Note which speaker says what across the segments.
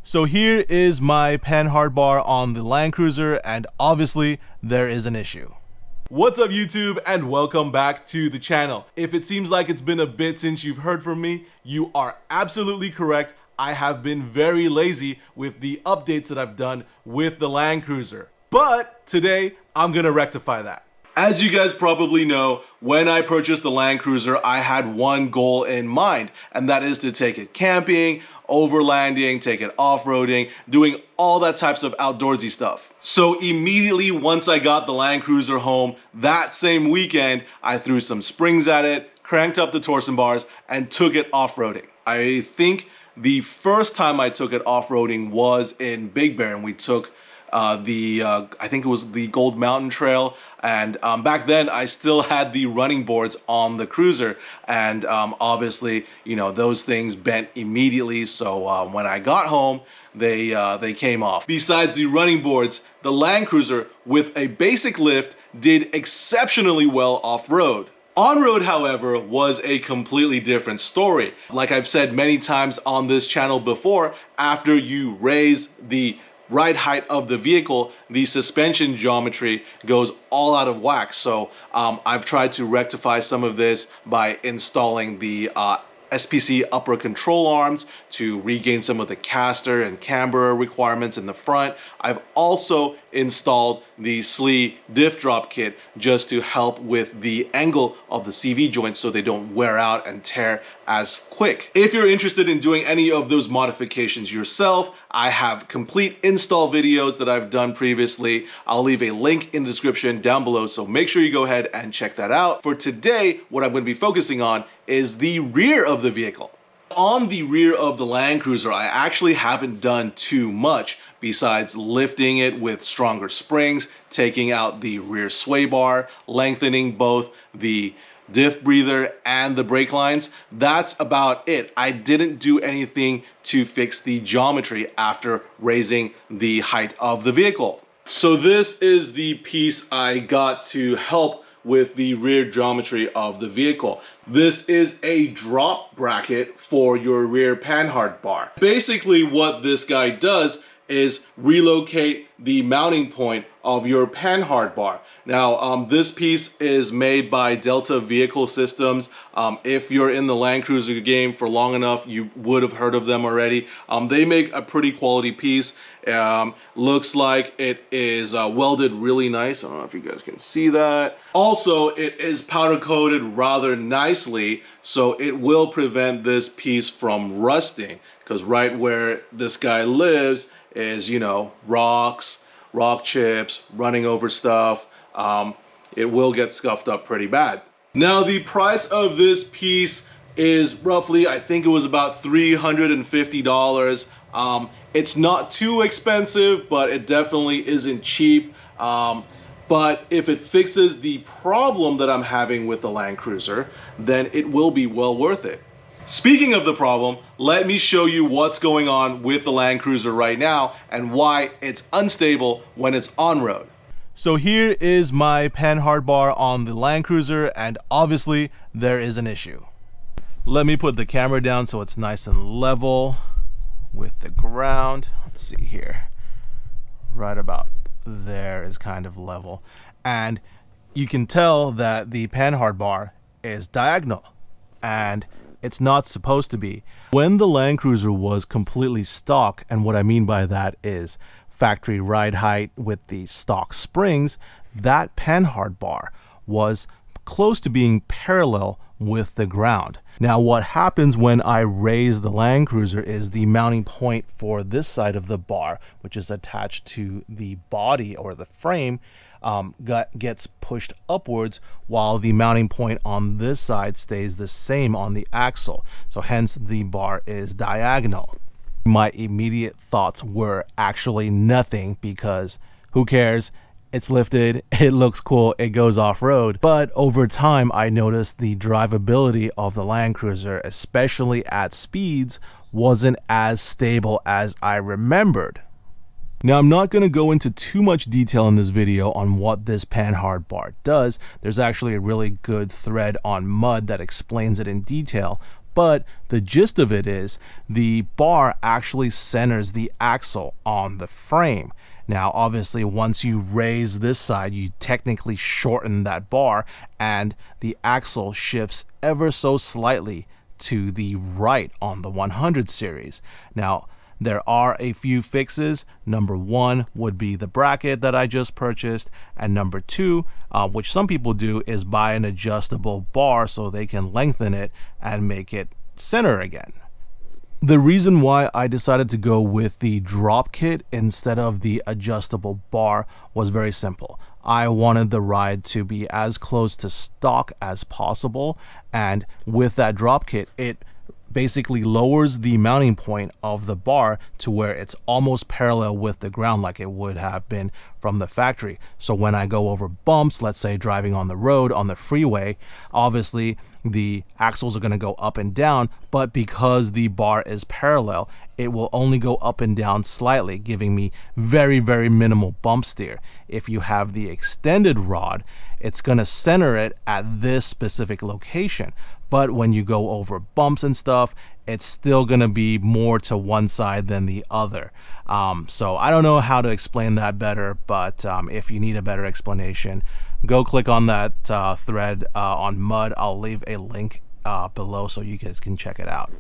Speaker 1: So here is my Panhard Bar on the Land Cruiser, and obviously there is an issue. What's up YouTube, and welcome back to the channel. If it seems like it's been a bit since you've heard from me, you are absolutely correct. I have been very lazy with the updates that I've done with the Land Cruiser. But today, I'm gonna rectify that. As you guys probably know, when I purchased the Land Cruiser, I had one goal in mind, and that is to take it camping, overlanding, take it off-roading, doing all that types of outdoorsy stuff. So immediately once I got the Land Cruiser home, that same weekend, I threw some springs at it, cranked up the torsion bars, and took it off-roading. I think the first time I took it off-roading was in Big Bear, and we took I think it was the Gold Mountain Trail, and back then I still had the running boards on the cruiser, and obviously, you know, those things bent immediately, so when I got home, they came off. Besides the running boards, the Land Cruiser with a basic lift did exceptionally well off-road. On-road, however, was a completely different story. Like I've said many times on this channel before, after you raise the ride height of the vehicle, the suspension geometry goes all out of whack. So I've tried to rectify some of this by installing the SPC upper control arms to regain some of the caster and camber requirements in the front. I've also installed the SLE diff drop kit just to help with the angle of the CV joints so they don't wear out and tear as quick. If you're interested in doing any of those modifications yourself, I have complete install videos that I've done previously. I'll leave a link in the description down below, so make sure you go ahead and check that out. For today, what I'm going to be focusing on is the rear of the vehicle. On the rear of the Land Cruiser, I actually haven't done too much besides lifting it with stronger springs, taking out the rear sway bar, lengthening both the diff breather and the brake lines. That's about it. I didn't do anything to fix the geometry after raising the height of the vehicle. So this is the piece I got to help with the rear geometry of the vehicle. This is a drop bracket for your rear Panhard bar. Basically what this guy does is relocate the mounting point of your Panhard bar. Now, this piece is made by Delta Vehicle Systems. If you're in the Land Cruiser game for long enough, you would have heard of them already. They make a pretty quality piece. Looks like it is welded really nice. I don't know if you guys can see that. Also, it is powder coated rather nicely, so it will prevent this piece from rusting, because right where this guy lives is, you know, rocks, rock chips, running over stuff. It will get scuffed up pretty bad. Now, the price of this piece is roughly, I think it was about $350. It's not too expensive, but it definitely isn't cheap. But if it fixes the problem that I'm having with the Land Cruiser, then it will be well worth it. Speaking of the problem, let me show you what's going on with the Land Cruiser right now and why it's unstable when it's on-road. So here is my Panhard Bar on the Land Cruiser, and obviously there is an issue. Let me put the camera down so it's nice and level with the ground. Let's see here. Right about there is kind of level. And you can tell that the Panhard Bar is diagonal, and it's not supposed to be. When the Land Cruiser was completely stock, and what I mean by that is factory ride height with the stock springs, that Panhard Bar was close to being parallel with the ground. Now, what happens when I raise the Land Cruiser is the mounting point for this side of the bar, which is attached to the body or the frame, gets pushed upwards, while the mounting point on this side stays the same on the axle. So hence the bar is diagonal. My immediate thoughts were actually nothing, because who cares? It's lifted, it looks cool, it goes off-road. But over time, I noticed the drivability of the Land Cruiser, especially at speeds, wasn't as stable as I remembered. Now, I'm not going to go into too much detail in this video on what this Panhard Bar does. There's actually a really good thread on Mud that explains it in detail. But the gist of it is the bar actually centers the axle on the frame. Now, obviously, once you raise this side, you technically shorten that bar, and the axle shifts ever so slightly to the right on the 100 series. Now, there are a few fixes. Number one would be the bracket that I just purchased, and number two, which some people do, is buy an adjustable bar so they can lengthen it and make it center again. The reason why I decided to go with the drop kit instead of the adjustable bar was very simple. I wanted the ride to be as close to stock as possible, and with that drop kit, it basically lowers the mounting point of the bar to where it's almost parallel with the ground like it would have been from the factory. So when I go over bumps, let's say driving on the road, on the freeway, obviously the axles are going to go up and down, but because the bar is parallel, it will only go up and down slightly, giving me very, very minimal bump steer. If you have the extended rod, it's going to center it at this specific location. But when you go over bumps and stuff, it's still going to be more to one side than the other. So I don't know how to explain that better, but if you need a better explanation, go click on that thread on Mud. I'll leave a link below so you guys can check it out.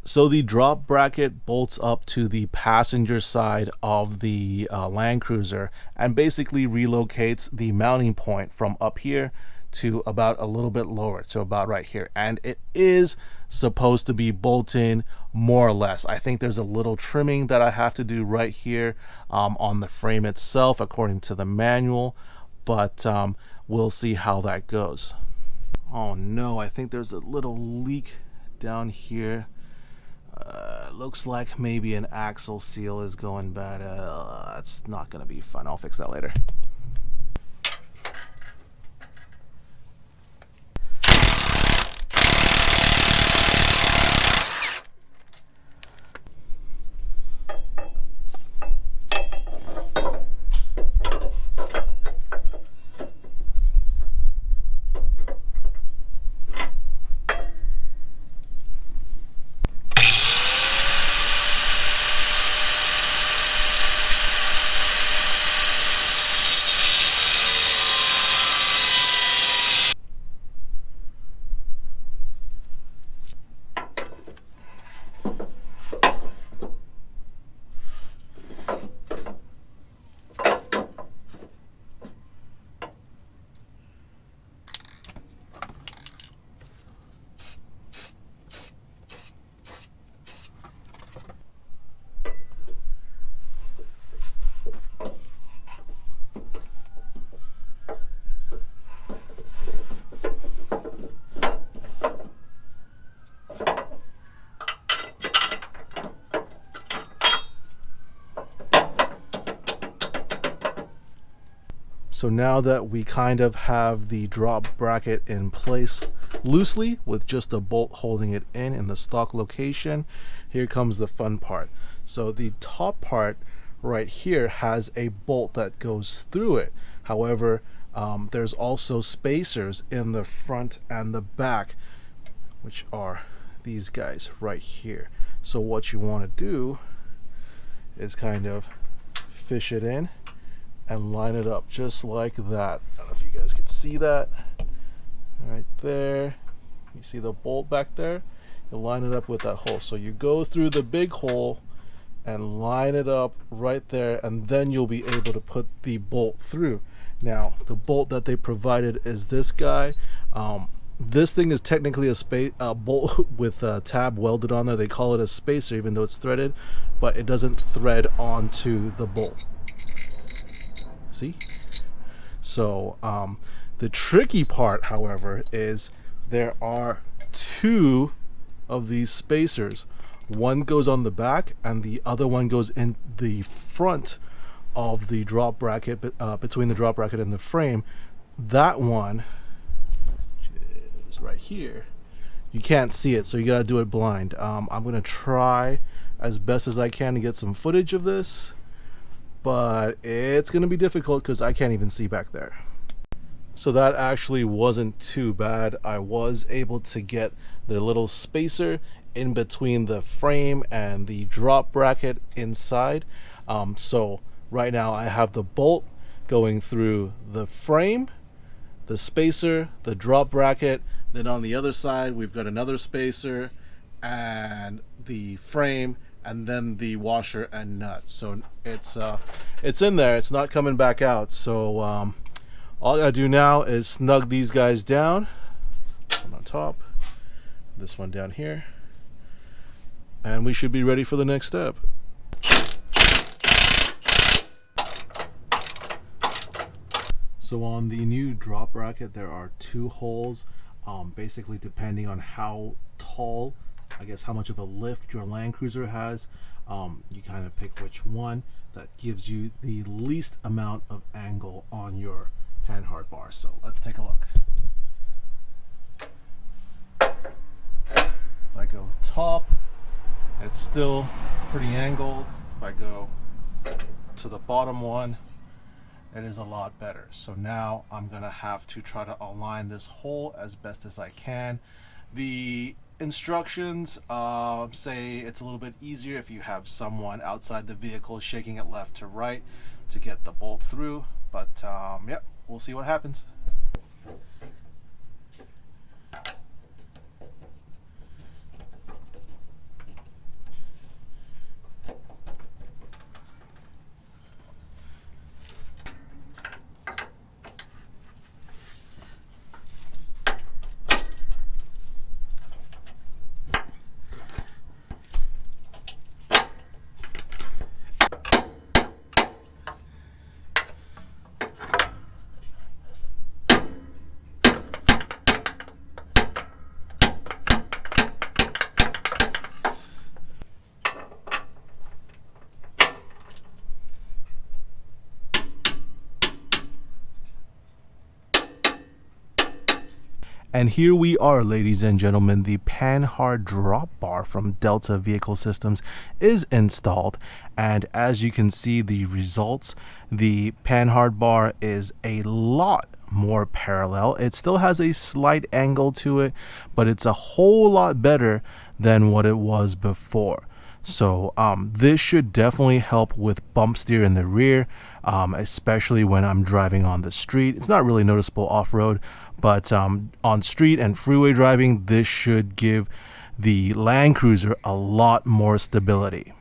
Speaker 1: So the drop bracket bolts up to the passenger side of the Land Cruiser and basically relocates the mounting point from up here to about a little bit lower, to about right here, and it is supposed to be bolted more or less. I think there's a little trimming that I have to do right here on the frame itself according to the manual, but we'll see how that goes. Oh no, I think there's a little leak down here. Looks like maybe an axle seal is going bad. That's not gonna be fun. I'll fix that later. So now that we kind of have the drop bracket in place loosely with just a bolt holding it in the stock location, here comes the fun part. So the top part right here has a bolt that goes through it. However, there's also spacers in the front and the back, which are these guys right here. So what you want to do is kind of fish it in and line it up just like that. I don't know if you guys can see that right there. You see the bolt back there? You line it up with that hole. So you go through the big hole and line it up right there, and then you'll be able to put the bolt through. Now, the bolt that they provided is this guy. This thing is technically a bolt with a tab welded on there. They call it a spacer even though it's threaded, but it doesn't thread onto the bolt. See? So the tricky part, however, is there are two of these spacers. One goes on the back and the other one goes in the front of the drop bracket, between the drop bracket and the frame. That one, which is right here, you can't see it, so you gotta do it blind. I'm gonna try as best as I can to get some footage of this, but it's gonna be difficult because I can't even see back there. So that actually wasn't too bad. I was able to get the little spacer in between the frame and the drop bracket inside. So right now I have the bolt going through the frame, the spacer, the drop bracket. Then on the other side we've got another spacer and the frame, and then the washer and nut. So it's in there, it's not coming back out. So all I gotta do now is snug these guys down. One on top, this one down here, and we should be ready for the next step. So on the new drop bracket there are two holes, basically depending on how tall, I guess how much of a lift your Land Cruiser has. You kind of pick which one that gives you the least amount of angle on your Panhard bar. So let's take a look. If I go top, it's still pretty angled. If I go to the bottom one, it is a lot better. So now I'm gonna have to try to align this hole as best as I can. The instructions say it's a little bit easier if you have someone outside the vehicle shaking it left to right to get the bolt through, but yep, we'll see what happens. And here we are, ladies and gentlemen. The Panhard drop bar from Delta Vehicle Systems is installed, and as you can see the results, the Panhard bar is a lot more parallel. It still has a slight angle to it, but it's a whole lot better than what it was before. So this should definitely help with bump steer in the rear, especially when I'm driving on the street. It's not really noticeable off-road, but on street and freeway driving, this should give the Land Cruiser a lot more stability.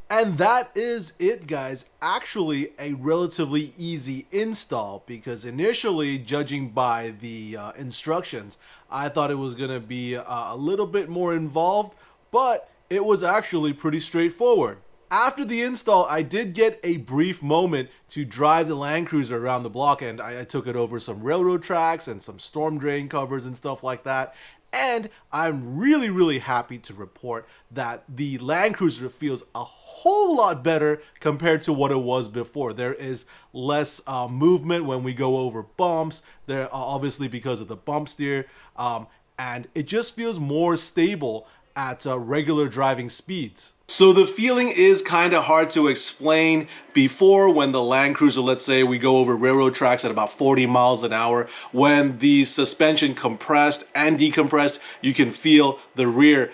Speaker 1: And that is it, guys. Actually a relatively easy install, because initially, judging by the instructions, I thought it was going to be a little bit more involved, but it was actually pretty straightforward. After the install, I did get a brief moment to drive the Land Cruiser around the block, and I took it over some railroad tracks and some storm drain covers and stuff like that. And I'm really happy to report that the Land Cruiser feels a whole lot better compared to what it was before. There is less movement when we go over bumps, there obviously because of the bump steer, and it just feels more stable at regular driving speeds. So the feeling is kind of hard to explain. Before, when the Land Cruiser, let's say we go over railroad tracks at about 40 miles an hour, when the suspension compressed and decompressed, you can feel the rear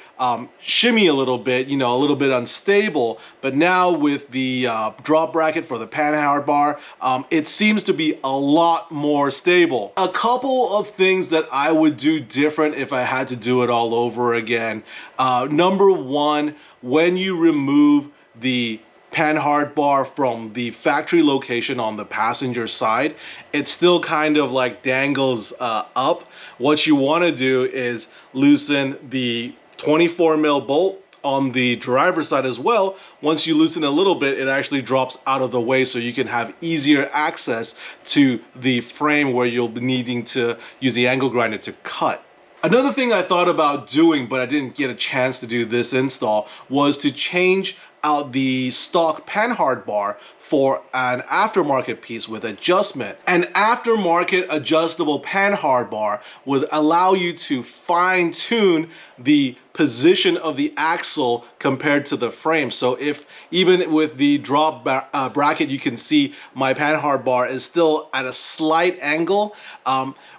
Speaker 1: shimmy a little bit, you know, a little bit unstable. But now with the drop bracket for the Panhard bar, it seems to be a lot more stable. A couple of things that I would do different if I had to do it all over again. Number one, when you remove the Panhard bar from the factory location on the passenger side, it still kind of like dangles up. What you want to do is loosen the 24 mil bolt on the driver's side as well. Once you loosen a little bit, it actually drops out of the way, so you can have easier access to the frame where you'll be needing to use the angle grinder to cut. Another thing I thought about doing, but I didn't get a chance to do this install, was to change out the stock Panhard bar for an aftermarket piece with adjustment. An aftermarket adjustable Panhard bar would allow you to fine-tune the position of the axle compared to the frame. So if even with the drop bracket, you can see my Panhard bar is still at a slight angle.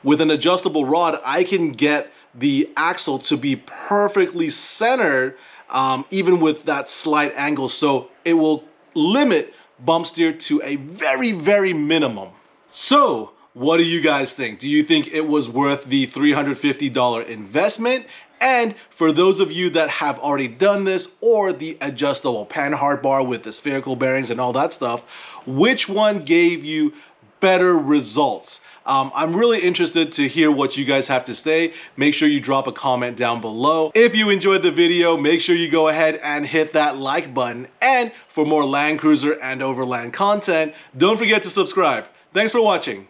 Speaker 1: With an adjustable rod, I can get the axle to be perfectly centered even with that slight angle. So it will limit bump steer to a very, very minimum. So what do you guys think? Do you think it was worth the $350 investment? And for those of you that have already done this, or the adjustable Panhard bar with the spherical bearings and all that stuff, which one gave you better results? I'm really interested to hear what you guys have to say. Make sure you drop a comment down below. If you enjoyed the video, make sure you go ahead and hit that like button. And for more Land Cruiser and Overland content, don't forget to subscribe. Thanks for watching.